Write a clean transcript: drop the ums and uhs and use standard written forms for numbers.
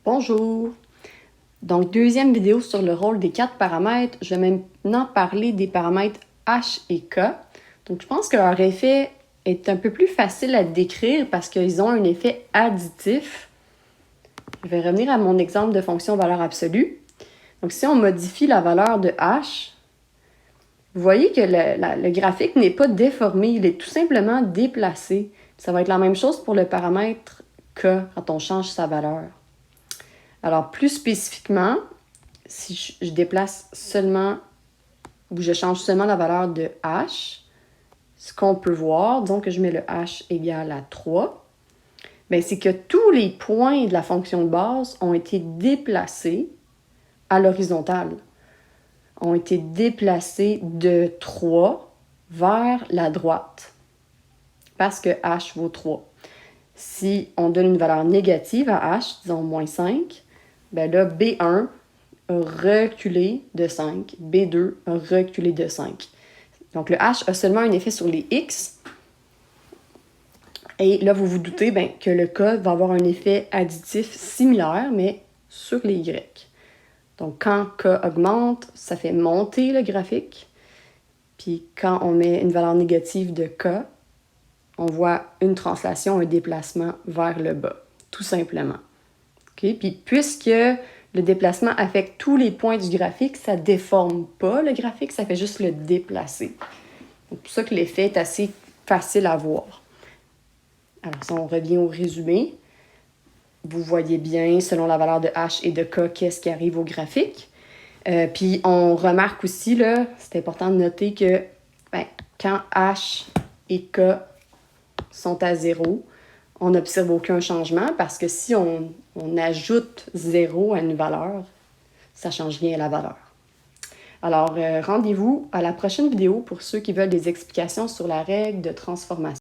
Bonjour! Donc, deuxième vidéo sur le rôle des 4 paramètres. Je vais maintenant parler des paramètres H et K. Donc, je pense que leur effet est un peu plus facile à décrire parce qu'ils ont un effet additif. Je vais revenir à mon exemple de fonction valeur absolue. Donc, si on modifie la valeur de H, vous voyez que le graphique n'est pas déformé, il est tout simplement déplacé. Ça va être la même chose pour le paramètre K quand on change sa valeur. Alors, plus spécifiquement, si je déplace seulement, ou je change seulement la valeur de H, ce qu'on peut voir, disons que je mets le H égale à 3, bien, c'est que tous les points de la fonction de base ont été déplacés à l'horizontale. Ont été déplacés de 3 vers la droite, parce que H vaut 3. Si on donne une valeur négative à H, disons moins 5, bien là, B1 a reculé de 5, B2 a reculé de 5. Donc, le H a seulement un effet sur les X. Et là, vous vous doutez que le K va avoir un effet additif similaire, mais sur les Y. Donc, quand K augmente, ça fait monter le graphique. Puis, quand on met une valeur négative de K, on voit une translation, un déplacement vers le bas, tout simplement. Okay? Puis, puisque le déplacement affecte tous les points du graphique, ça ne déforme pas le graphique, ça fait juste le déplacer. C'est pour ça que l'effet est assez facile à voir. Alors, si on revient au résumé, vous voyez bien, selon la valeur de H et de K, qu'est-ce qui arrive au graphique. Puis, on remarque aussi, là, c'est important de noter que quand H et K sont à 0, on n'observe aucun changement parce que si on ajoute 0 à une valeur, ça ne change rien à la valeur. Alors, rendez-vous à la prochaine vidéo pour ceux qui veulent des explications sur la règle de transformation.